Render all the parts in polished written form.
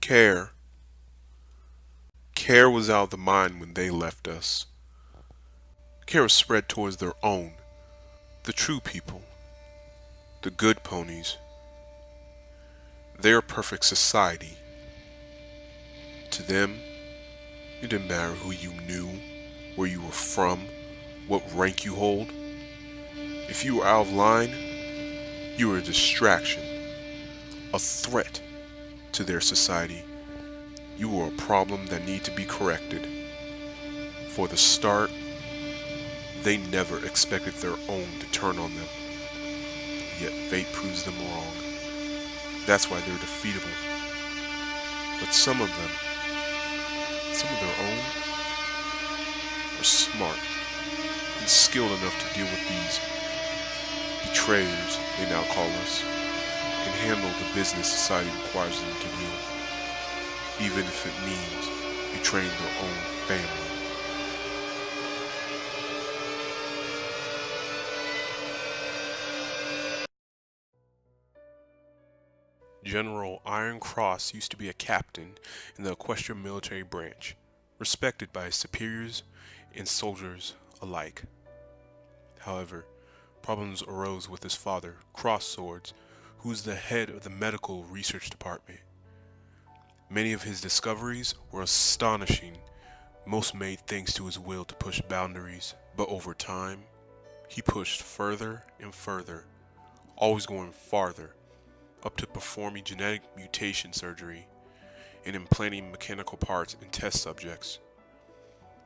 Care. Care was out of the mind when they left us. Care was spread towards their own, the true people, the good ponies, their perfect society. To them, it didn't matter who you knew, where you were from, what rank you hold. If you were out of line, you were a distraction, a threat to their society. You were a problem that needed to be corrected. For the start, they never expected their own to turn on them. Yet fate proves them wrong. That's why they're defeatable. But some of their own, are smart and skilled enough to deal with these betrayers, they now call us, and handle the business society requires them to do, even if it means betraying their own family. General Iron Cross used to be a captain in the Orchestra military branch, respected by his superiors and soldiers alike. However, problems arose with his father, Cross Swords, who was the head of the medical research department. Many of his discoveries were astonishing, most made thanks to his will to push boundaries, but over time, he pushed further and further, always going farther, up to performing genetic mutation surgery and implanting mechanical parts in test subjects.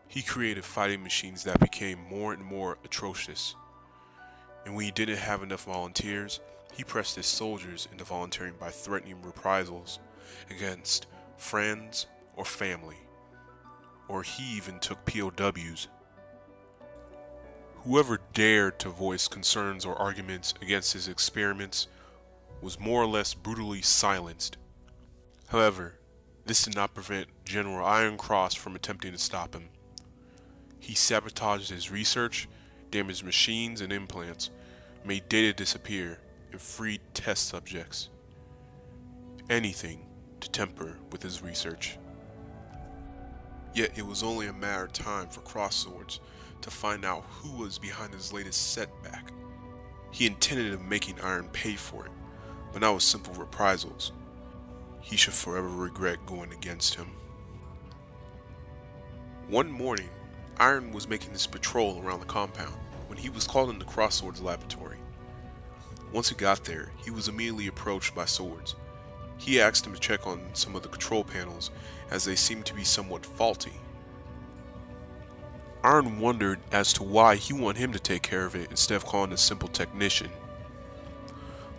He created fighting machines that became more and more atrocious, and when he didn't have enough volunteers, he pressed his soldiers into volunteering by threatening reprisals against friends or family, or he even took POWs. Whoever dared to voice concerns or arguments against his experiments was more or less brutally silenced. However, this did not prevent General Iron Cross from attempting to stop him. He sabotaged his research, damaged machines and implants, made data disappear, and freed test subjects. Anything to tamper with his research. Yet it was only a matter of time for Cross Swords to find out who was behind his latest setback. He intended on making Iron pay for it, but not with simple reprisals. He should forever regret going against him. One morning, Iron was making his patrol around the compound when he was called into Cross Swords' laboratory. Once he got there, he was immediately approached by Swords. He asked him to check on some of the control panels as they seemed to be somewhat faulty. Iron wondered as to why he wanted him to take care of it instead of calling a simple technician.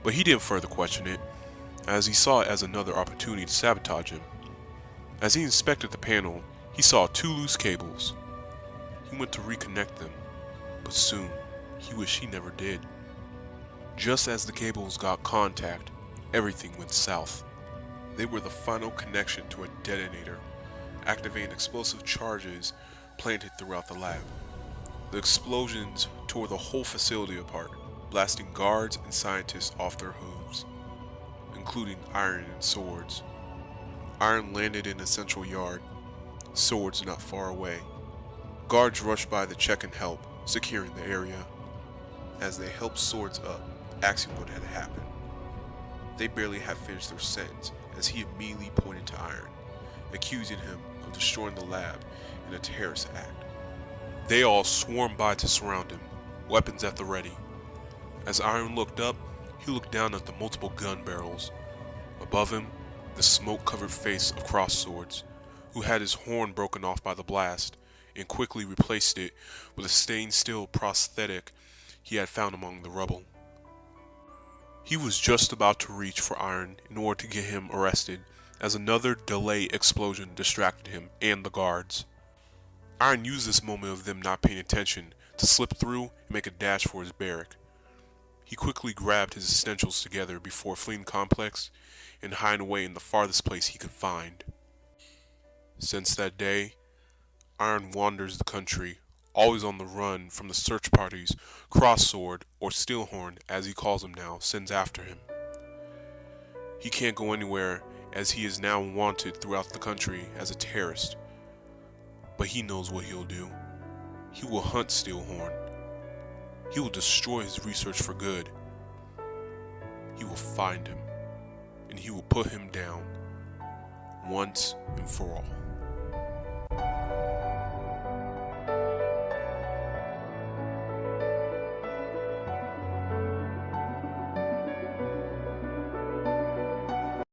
But he didn't further question it, as he saw it as another opportunity to sabotage him. As he inspected the panel, he saw 2 loose cables. He went to reconnect them, but soon he wished he never did. Just as the cables got contact, everything went south. They were the final connection to a detonator, activating explosive charges planted throughout the lab. The explosions tore the whole facility apart, blasting guards and scientists off their hooves, including Iron and Swords. Iron landed in a central yard, Swords not far away. Guards rushed by to check and help, securing the area. As they helped Swords up, asking what had happened. They barely had finished their sentence as he immediately pointed to Iron, accusing him of destroying the lab in a terrorist act. They all swarmed by to surround him, weapons at the ready. As Iron looked up, he looked down at the multiple gun barrels. Above him, the smoke-covered face of Cross Swords, who had his horn broken off by the blast, and quickly replaced it with a stained steel prosthetic he had found among the rubble. He was just about to reach for Iron in order to get him arrested, as another delay explosion distracted him and the guards. Iron used this moment of them not paying attention to slip through and make a dash for his barrack. He quickly grabbed his essentials together before fleeing the complex and hiding away in the farthest place he could find. Since that day, Iron wanders the country, always on the run from the search parties Crosssword, or Steelhorn as he calls him now, sends after him. He can't go anywhere as he is now wanted throughout the country as a terrorist. But he knows what he'll do. He will hunt Steelhorn. He will destroy his research for good. He will find him, and he will put him down once and for all.